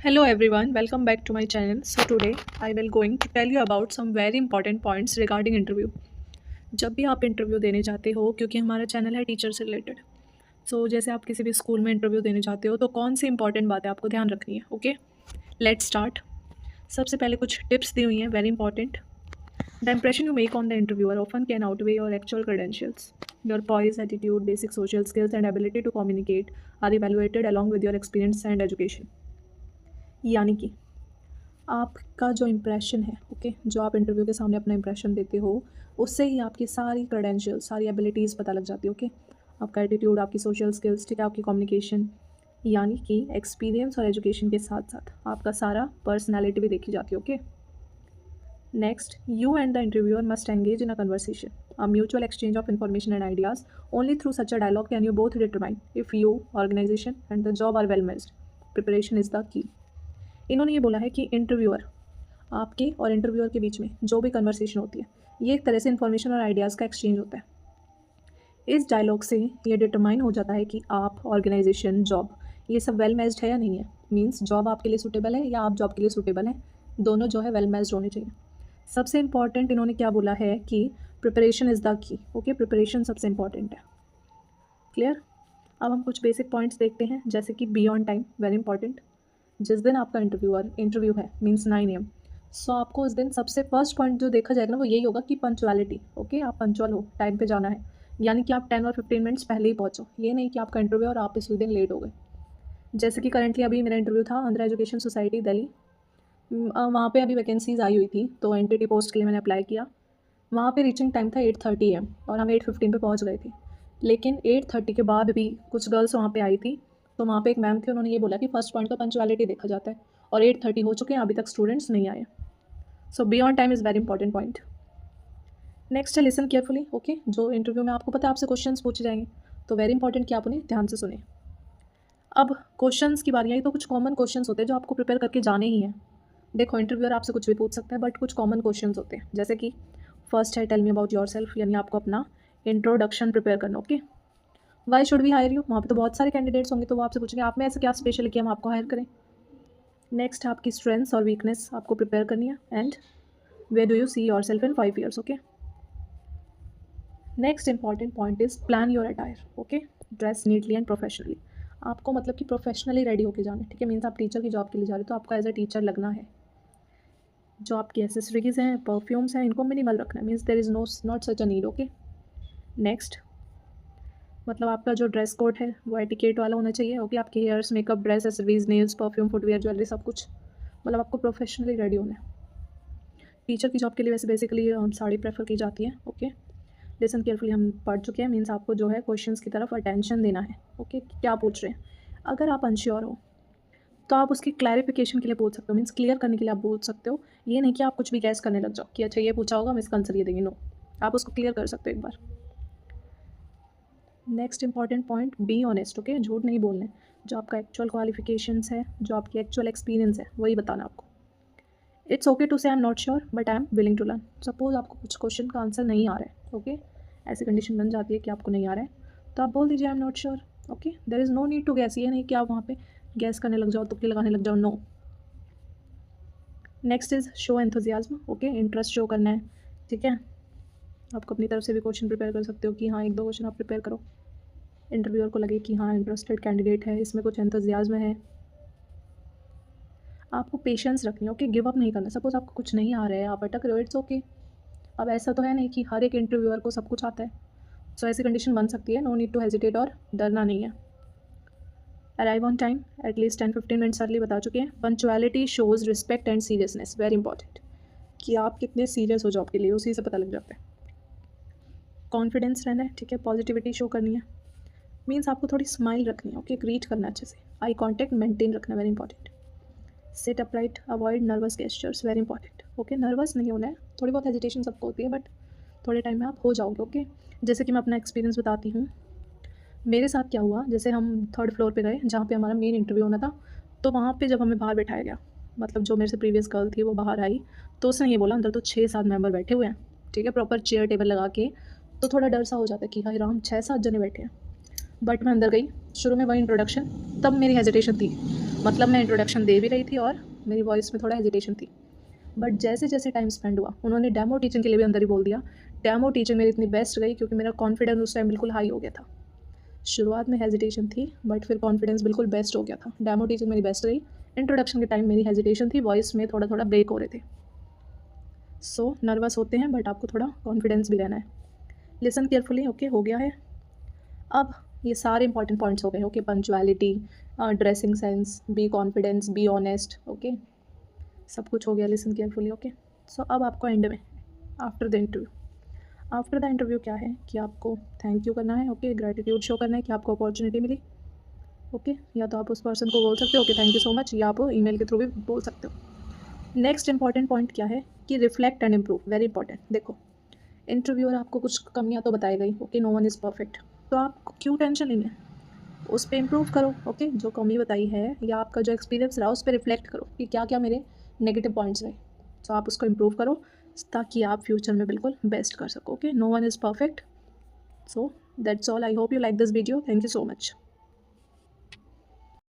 Hello everyone, welcome back to my channel. So today I will going to tell you about some very important points regarding interview. जब भी आप interview देने जाते हो, क्योंकि हमारा चैनल है टीचर से रिलेटेड, सो जैसे आप किसी भी स्कूल में इंटरव्यू देने जाते हो तो कौन सी इंपॉर्टेंट बातें आपको ध्यान रखनी है. Okay, let's start. सबसे पहले कुछ टिप्स दी हुई हैं very important. The impression you make on the interviewer often can outweigh your actual credentials. Your poise, attitude, basic social skills and ability to communicate are evaluated along with your experience and education. यानी कि आपका जो impression है, okay, जो आप interview के सामने अपना इम्प्रेशन देते हो, उससे ही आपकी सारी क्रेडेंशियल, सारी एबिलिटीज़ पता लग जाती है. ओके, आपका एटीट्यूड, आपकी सोशल स्किल्स, ठीक है, आपकी कम्युनिकेशन, यानी कि एक्सपीरियंस और एजुकेशन के साथ साथ आपका सारा पर्सनैलिटी भी देखी जाती है. Okay, next, you and the interviewer must engage in a conversation, a mutual exchange of information and ideas. Only through such a dialogue can you both determine if you, organization and the job are well matched. Preparation is the key. इन्होंने ये बोला है कि interviewer, आपके और interviewer के बीच में जो भी कन्वर्सेशन होती है, ये एक तरह से इन्फॉर्मेशन और आइडियाज़ का एक्सचेंज होता है. इस डायलॉग से ये डिटरमाइन हो जाता है कि आप, ऑर्गेनाइजेशन, जॉब, ये सब वेल मैच्ड है या नहीं है. मीन्स जॉब आपके लिए सूटेबल है या आप जॉब के लिए सूटेबल हैं, दोनों जो है वेल मैच्ड होने चाहिए. सबसे इम्पॉर्टेंट इन्होंने क्या बोला है कि preparation is the key. Okay, preparation सबसे इम्पॉर्टेंट है. क्लियर. अब हम कुछ बेसिक पॉइंट्स देखते हैं, जैसे कि B on time, very important. जिस दिन आपका इंटरव्यू है, मीन्स 9 AM, सो आपको उस दिन सबसे फर्स्ट पॉइंट जो देखा जाएगा ना, वो यही होगा कि पंचुअलिटी. ओके, आप पंचुअल हो, टाइम पे जाना है, यानी कि आप 10 और 15 मिनट्स पहले ही पहुँचो. ये नहीं कि आपका इंटरव्यू और आप इस दिन लेट हो गए. जैसे कि करंटली अभी मेरा इंटरव्यू था आंध्र एजुकेशन सोसाइटी दिल्ली. वहाँ पे अभी वैकेंसीज आई हुई थी, तो एनटीटी पोस्ट के लिए मैंने अप्लाई किया. वहाँ पे रीचिंग टाइम था 8:30 AM और हम 8:15 पे पहुँच गए थे. लेकिन 8:30 के बाद भी कुछ गर्ल्स वहाँ पे आई थी, तो वहाँ पे एक मैम थी, उन्होंने ये बोला कि फर्स्ट पॉइंट तो पंचुअलिटी देखा जाता है, और 8:30 हो चुके हैं, अभी तक स्टूडेंट्स नहीं आए. So be on time is very important point. Next है लिसन केयरफुली. ओके, जो इंटरव्यू में आपको पता है आपसे क्वेश्चंस पूछे जाएंगे, तो वेरी इंपॉर्टेंट कि आप उन्हें ध्यान से सुने. अब क्वेश्चंस की बारी आई तो कुछ कॉमन क्वेश्चंस होते हैं जो आपको प्रिपेयर करके जाने ही हैं. देखो, इंटरव्यूअर आपसे कुछ भी पूछ सकता है, बट कुछ कॉमन क्वेश्चंस होते हैं, जैसे कि फर्स्ट है tell me about yourself, यानी आपको अपना इंट्रोडक्शन प्रिपेयर करना. Okay, why should we hire you, वहाँ पे तो बहुत सारे कैंडिडेट्स होंगे, तो वो आपसे पूछेंगे आप में ऐसा क्या स्पेशल है कि हम आपको हायर करें. नेक्स्ट, आपकी स्ट्रेंथ्स और वीकनेस आपको प्रिपेयर करनी है. And where do you see yourself in 5 years. Okay, next important point is plan your attire. Okay, dress neatly and professionally. आपको मतलब कि प्रोफेशनली रेडी होकर जाना है. ठीक है, मीन्स आप टीचर की जॉब के लिए जा रहे हो, तो आपको एज अ टीचर लगना है. जो आपकी एसेसरीज हैं, परफ्यूम्स हैं, इनको मिनिमल रखना है. Means there is not such a need. Okay, next, मतलब आपका जो ड्रेस कोड है वो एटिकेट वाला होना चाहिए. ओके, आपके hairs, makeup, dress, accessories, nails, perfume, footwear, jewellery, सब कुछ, मतलब आपको प्रोफेशनली रेडी होना है. टीचर की जॉब के लिए वैसे बेसिकली साड़ी प्रेफर की जाती है. ओके, लिसन केयरफुली हम पढ़ चुके हैं. मीन्स आपको जो है क्वेश्चंस की तरफ अटेंशन देना है. ओके, क्या पूछ रहे हैं. अगर आप अनश्योर हो तो आप उसकी क्लैरिफिकेशन के लिए पूछ सकते हो, मीन्स क्लियर करने के लिए आप पूछ सकते हो. ये नहीं कि आप कुछ भी गैस करने लग जाओ कि अच्छा ये पूछा होगा हम इसका आंसर ये देंगे. नो, आप उसको क्लियर कर सकते हो एक बार. Next important point, be honest. Okay, झूठ नहीं बोलना है. जो आपका एक्चुअल क्वालिफिकेशंस है, जो आपकी एक्चुअल एक्सपीरियंस है, वही बताना आपको. It's okay to say I am not sure but I am willing to learn. Suppose आपको कुछ क्वेश्चन का आंसर नहीं आ रहा है. ओके, ऐसी कंडीशन बन जाती है कि आपको नहीं आ रहा है, तो आप बोल दीजिए I am not sure. Okay, there is no need to guess. ये नहीं कि आप वहाँ पे गैस करने लग जाओ, तुक्के लगाने लग जाओ. No. Next is show enthusiasm. Okay, interest show करना है. ठीक है, आपको अपनी तरफ से भी क्वेश्चन प्रिपेयर कर सकते हो कि हाँ 1-2 क्वेश्चन आप प्रिपेयर करो. इंटरव्यूअर को लगे कि हाँ इंटरेस्टेड कैंडिडेट है, इसमें कुछ एंथुजियाज्म है. आपको पेशेंस रखनी है. ओके, गिव अप नहीं करना. सपोज आपको कुछ नहीं आ रहा है, आप अटक रहे हो, इट्स ओके. अब ऐसा तो है नहीं कि हर एक इंटरव्यूअर को सब कुछ आता है. सो ऐसी कंडीशन बन सकती है. नो नीड टू हेजिटेट, और डरना नहीं है. Arrive on time, at least 10-15 minutes early, बता चुके हैं. Punctuality shows respect and seriousness, very important, कि आप कितने सीरियस हो जॉब के लिए, उसी से पता लग जाता है. कॉन्फिडेंस रहना है. ठीक है, पॉजिटिविटी शो करनी है. मीन्स आपको थोड़ी स्माइल रखनी है. ओके, ग्रीट करना अच्छे से. आई कॉन्टैक्ट मेंटेन रखना, very important. Sit upright, avoid nervous gestures, very important. Okay, nervous नहीं होना है. थोड़ी बहुत हेजिटेशन सबको होती है, बट थोड़े टाइम में आप हो जाओगे. ओके, जैसे कि मैं अपना एक्सपीरियंस बताती हूँ. मेरे साथ क्या हुआ, जैसे हम 3rd फ्लोर पे गए जहाँ पे हमारा मेन इंटरव्यू होना था, तो वहाँ पे जब हमें बाहर बैठाया गया, मतलब जो मेरे से प्रीवियस गर्ल थी वो बाहर आई, तो उसने ये बोला अंदर तो 6-7 मेंबर बैठे हुए हैं. ठीक है, प्रॉपर चेयर टेबल लगा के, तो थोड़ा डर सा हो जाता है कि हाय राम 6-7 जने बैठे हैं. बट मैं अंदर गई, शुरू में वही इंट्रोडक्शन, तब मेरी हेजिटेशन थी. मतलब मैं इंट्रोडक्शन दे भी रही थी और मेरी वॉइस में थोड़ा हेजिटेशन थी। बट जैसे जैसे टाइम स्पेंड हुआ, उन्होंने डेमो टीचिंग के लिए भी अंदर ही बोल दिया। डेमो टीचिंग मेरी इतनी बेस्ट गई क्योंकि मेरा कॉन्फिडेंस उस टाइम बिल्कुल हाई हो गया था। शुरुआत में हेजिटेशन थी बट फिर कॉन्फिडेंस बिल्कुल बेस्ट हो गया था। डेमो टीचिंग मेरी बेस्ट रही। इंट्रोडक्शन के टाइम मेरी हेजिटेशन थी, वॉइस में थोड़ा थोड़ा ब्रेक हो रहे थे। सो नर्वस होते हैं बट आपको थोड़ा कॉन्फिडेंस भी रहना है। लिसन केयरफुली, ओके, हो गया है। अब ये सारे इंपॉर्टेंट पॉइंट्स हो गए, okay. Punctuality, dressing sense, be confidence, be honest, okay, सब कुछ हो गया। Listen carefully, okay. सो अब आपको एंड में, आफ्टर द इंटरव्यू क्या है कि आपको थैंक यू करना है, ओके, ग्रेटिट्यूड शो करना है कि आपको अपॉर्चुनिटी मिली, ओके। या तो आप उस पर्सन को बोल सकते हो okay thank you so much, या आप ईमेल के थ्रू भी बोल सकते हो। नेक्स्ट इंपॉर्टेंट पॉइंट क्या है कि reflect and improve, very important. देखो, इंटरव्यूअर आपको कुछ कमियां तो बताएगा ही, okay, no one is perfect, तो आप क्यों टेंशन लेंगे, उस पर इम्प्रूव करो, ओके। जो कमी बताई है या आपका जो एक्सपीरियंस रहा उस पर रिफ्लेक्ट करो कि क्या क्या मेरे नेगेटिव पॉइंट्स रहे, तो आप उसको इम्प्रूव करो ताकि आप फ्यूचर में बिल्कुल बेस्ट कर सको, okay. No one is perfect. So that's all, I hope you like this video, thank you so much.